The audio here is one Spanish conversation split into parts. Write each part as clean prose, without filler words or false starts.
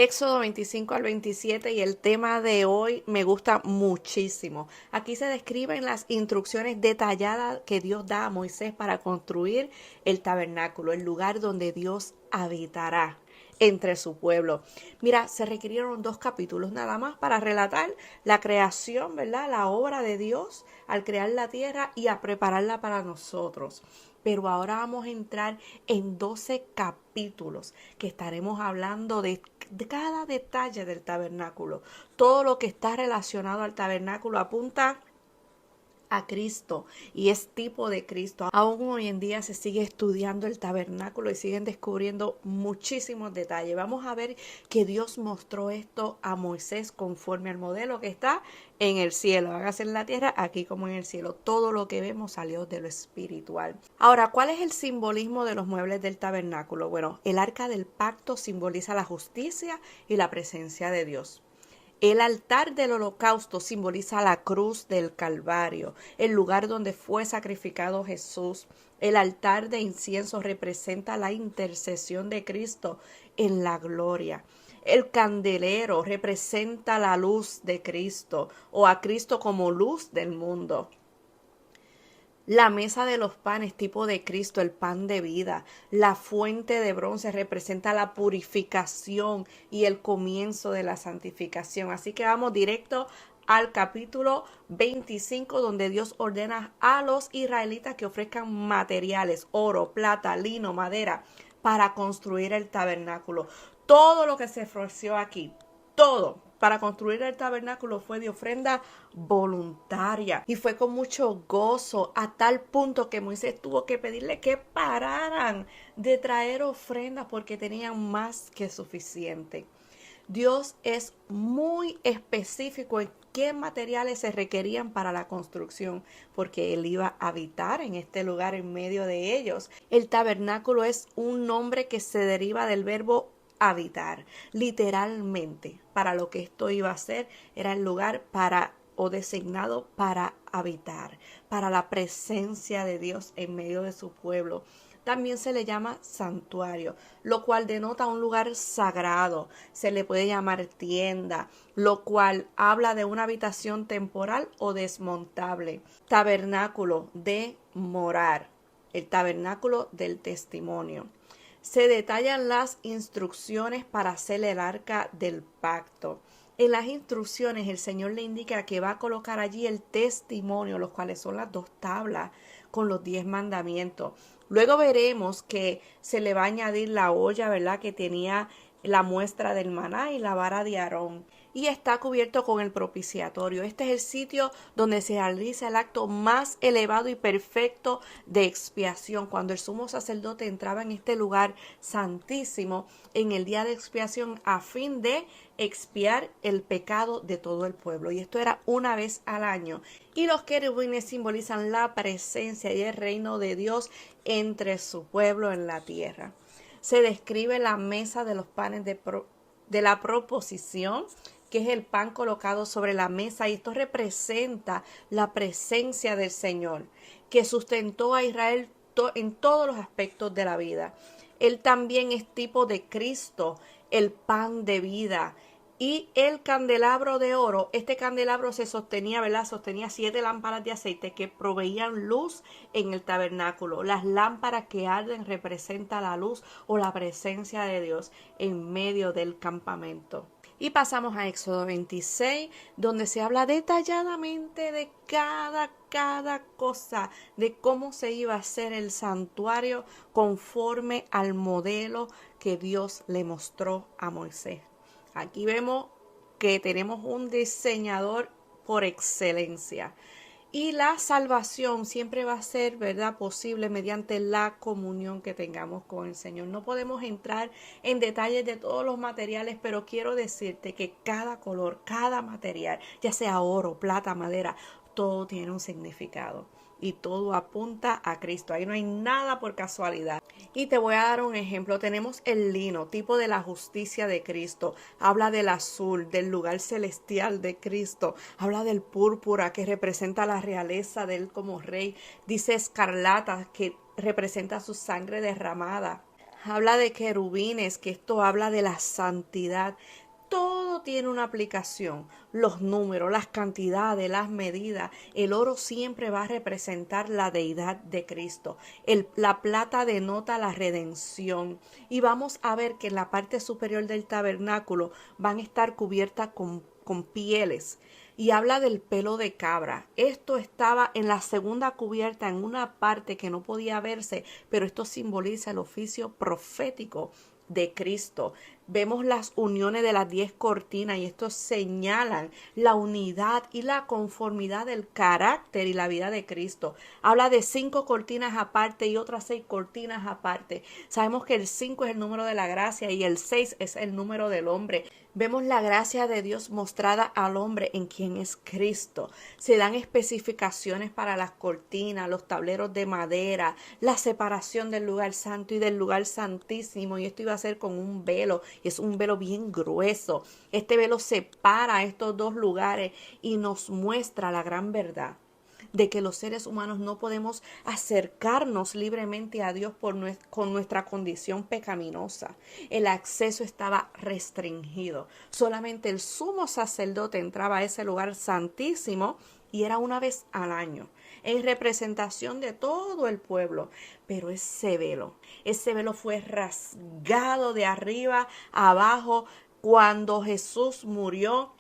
Éxodo 25 al 27 y el tema de hoy me gusta muchísimo. Aquí se describen las instrucciones detalladas que Dios da a Moisés para construir el tabernáculo, el lugar donde Dios habitará entre su pueblo. Mira, se requirieron 2 capítulos nada más para relatar la creación, ¿verdad? La obra de Dios al crear la tierra y a prepararla para nosotros. Pero ahora vamos a entrar en 12 capítulos que estaremos hablando de cada detalle del tabernáculo. Todo lo que está relacionado al tabernáculo apunta a Cristo y es tipo de Cristo. Aún hoy en día se sigue estudiando el tabernáculo y siguen descubriendo muchísimos detalles. Vamos a ver que Dios mostró esto a Moisés conforme al modelo que está en el cielo. Hágase en la tierra, aquí como en el cielo. Todo lo que vemos salió de lo espiritual. Ahora, ¿cuál es el simbolismo de los muebles del tabernáculo? Bueno, el arca del pacto simboliza la justicia y la presencia de Dios. El altar del holocausto simboliza la cruz del Calvario, el lugar donde fue sacrificado Jesús. El altar de incienso representa la intercesión de Cristo en la gloria. El candelero representa la luz de Cristo o a Cristo como luz del mundo. La mesa de los panes, tipo de Cristo, el pan de vida. La fuente de bronce representa la purificación y el comienzo de la santificación. Así que vamos directo al capítulo 25, donde Dios ordena a los israelitas que ofrezcan materiales, oro, plata, lino, madera, para construir el tabernáculo. Todo lo que se ofreció aquí, todo para construir el tabernáculo fue de ofrenda voluntaria y fue con mucho gozo, a tal punto que Moisés tuvo que pedirle que pararan de traer ofrendas porque tenían más que suficiente. Dios es muy específico en qué materiales se requerían para la construcción, porque Él iba a habitar en este lugar en medio de ellos. El tabernáculo es un nombre que se deriva del verbo habitar. Literalmente, para lo que esto iba a ser, era el lugar para o designado para habitar, para la presencia de Dios en medio de su pueblo. También se le llama santuario, lo cual denota un lugar sagrado. Se le puede llamar tienda, lo cual habla de una habitación temporal o desmontable. Tabernáculo de morar, el tabernáculo del testimonio. Se detallan las instrucciones para hacer el arca del pacto. En las instrucciones el Señor le indica que va a colocar allí el testimonio, los cuales son las 2 tablas con los 10 mandamientos. Luego veremos que se le va a añadir la olla, ¿verdad?, que tenía la muestra del maná y la vara de Aarón. Y está cubierto con el propiciatorio. Este es el sitio donde se realiza el acto más elevado y perfecto de expiación. Cuando el sumo sacerdote entraba en este lugar santísimo en el día de expiación a fin de expiar el pecado de todo el pueblo. Y esto era una vez al año. Y los querubines simbolizan la presencia y el reino de Dios entre su pueblo en la tierra. Se describe la mesa de los panes de la proposición, que es el pan colocado sobre la mesa, y esto representa la presencia del Señor, que sustentó a Israel en todos los aspectos de la vida. Él también es tipo de Cristo, el pan de vida. Y el candelabro de oro, este candelabro se sostenía, ¿verdad? Sostenía 7 lámparas de aceite que proveían luz en el tabernáculo. Las lámparas que arden representan la luz o la presencia de Dios en medio del campamento. Y pasamos a Éxodo 26, donde se habla detalladamente de cada cosa, de cómo se iba a hacer el santuario conforme al modelo que Dios le mostró a Moisés. Aquí vemos que tenemos un diseñador por excelencia. Y la salvación siempre va a ser, ¿verdad?, posible mediante la comunión que tengamos con el Señor. No podemos entrar en detalles de todos los materiales, pero quiero decirte que cada color, cada material, ya sea oro, plata, madera, todo tiene un significado. Y todo apunta a Cristo. Ahí no hay nada por casualidad. Y te voy a dar un ejemplo. Tenemos el lino, tipo de la justicia de Cristo. Habla del azul, del lugar celestial de Cristo. Habla del púrpura, que representa la realeza de Él como rey. Dice escarlata, que representa su sangre derramada. habla de querubines, que esto habla de la santidad. Todo tiene una aplicación, los números, las cantidades, las medidas. El oro siempre va a representar la deidad de Cristo. La plata denota la redención. Y vamos a ver que en la parte superior del tabernáculo van a estar cubiertas con pieles. Y habla del pelo de cabra. Esto estaba en la segunda cubierta, en una parte que no podía verse, pero esto simboliza el oficio profético de Cristo. Vemos las uniones de las 10 cortinas y estos señalan la unidad y la conformidad del carácter y la vida de Cristo. Habla de 5 cortinas aparte y otras 6 cortinas aparte. Sabemos que el 5 es el número de la gracia y el 6 es el número del hombre. Vemos la gracia de Dios mostrada al hombre en quien es Cristo. Se dan especificaciones para las cortinas, los tableros de madera, la separación del lugar santo y del lugar santísimo. Y esto iba a ser con un velo, y es un velo bien grueso. Este velo separa estos dos lugares y nos muestra la gran verdad de que los seres humanos no podemos acercarnos libremente a Dios con nuestra condición pecaminosa. El acceso estaba restringido. Solamente el sumo sacerdote entraba a ese lugar santísimo y era una vez al año, en representación de todo el pueblo. Pero ese velo fue rasgado de arriba a abajo cuando Jesús murió.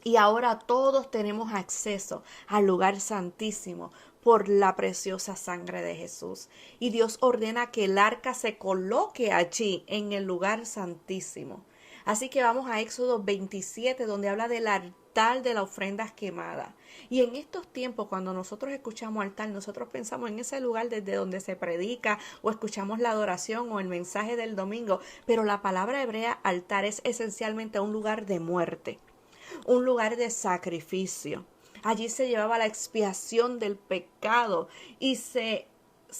Y ahora todos tenemos acceso al lugar santísimo por la preciosa sangre de Jesús. Y Dios ordena que el arca se coloque allí en el lugar santísimo. Así que vamos a Éxodo 27, donde habla del altar de las ofrendas quemadas. Y en estos tiempos, cuando nosotros escuchamos altar, nosotros pensamos en ese lugar desde donde se predica o escuchamos la adoración o el mensaje del domingo. Pero la palabra hebrea altar es esencialmente un lugar de muerte, un lugar de sacrificio. Allí se llevaba la expiación del pecado y se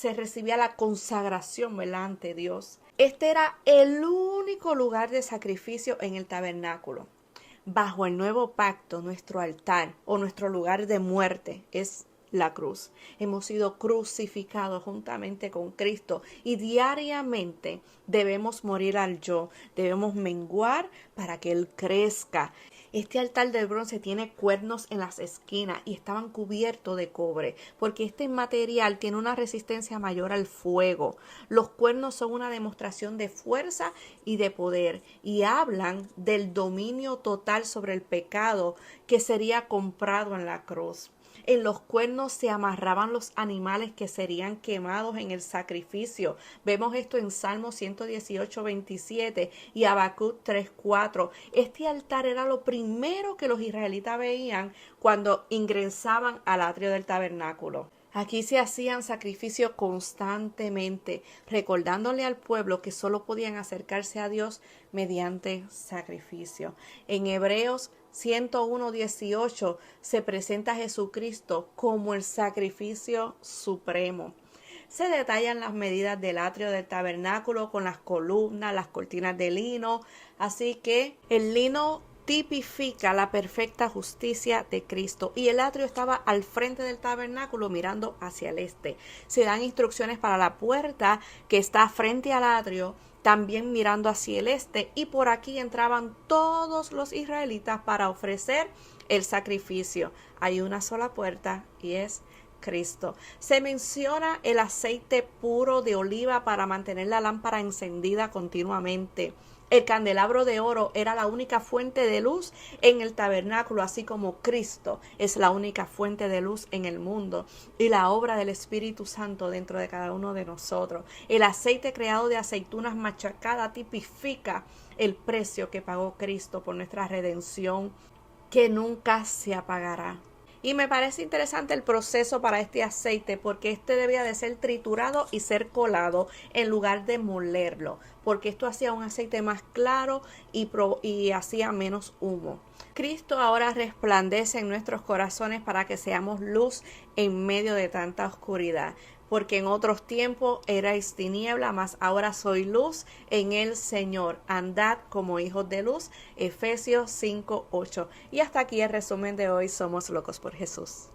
recibía la consagración, ¿verdad?, ante Dios. Este era el único lugar de sacrificio en el tabernáculo. Bajo el nuevo pacto, nuestro altar o nuestro lugar de muerte es la cruz. Hemos sido crucificados juntamente con Cristo y diariamente debemos morir al yo, debemos menguar para que Él crezca. Este altar de bronce tiene cuernos en las esquinas y estaban cubiertos de cobre, porque este material tiene una resistencia mayor al fuego. Los cuernos son una demostración de fuerza y de poder y hablan del dominio total sobre el pecado que sería comprado en la cruz. En los cuernos se amarraban los animales que serían quemados en el sacrificio. Vemos esto en Salmo 118, 27 y Habacuc 3, 4. Este altar era lo primero que los israelitas veían cuando ingresaban al atrio del tabernáculo. Aquí se hacían sacrificios constantemente, recordándole al pueblo que solo podían acercarse a Dios mediante sacrificio. En Hebreos 101:18 se presenta a Jesucristo como el sacrificio supremo. Se detallan las medidas del atrio del tabernáculo con las columnas, las cortinas de lino, así que el lino tipifica la perfecta justicia de Cristo y el atrio estaba al frente del tabernáculo mirando hacia el este. Se dan instrucciones para la puerta que está frente al atrio, también mirando hacia el este, y por aquí entraban todos los israelitas para ofrecer el sacrificio. Hay una sola puerta y es Cristo. Se menciona el aceite puro de oliva para mantener la lámpara encendida continuamente. El candelabro de oro era la única fuente de luz en el tabernáculo, así como Cristo es la única fuente de luz en el mundo y la obra del Espíritu Santo dentro de cada uno de nosotros. El aceite creado de aceitunas machacadas tipifica el precio que pagó Cristo por nuestra redención, que nunca se apagará. Y me parece interesante el proceso para este aceite, porque este debía de ser triturado y ser colado en lugar de molerlo, porque esto hacía un aceite más claro y hacía menos humo. Cristo ahora resplandece en nuestros corazones para que seamos luz en medio de tanta oscuridad. Porque en otros tiempos erais tiniebla, mas ahora soy luz en el Señor. Andad como hijos de luz. Efesios 5:8. Y hasta aquí el resumen de hoy. Somos locos por Jesús.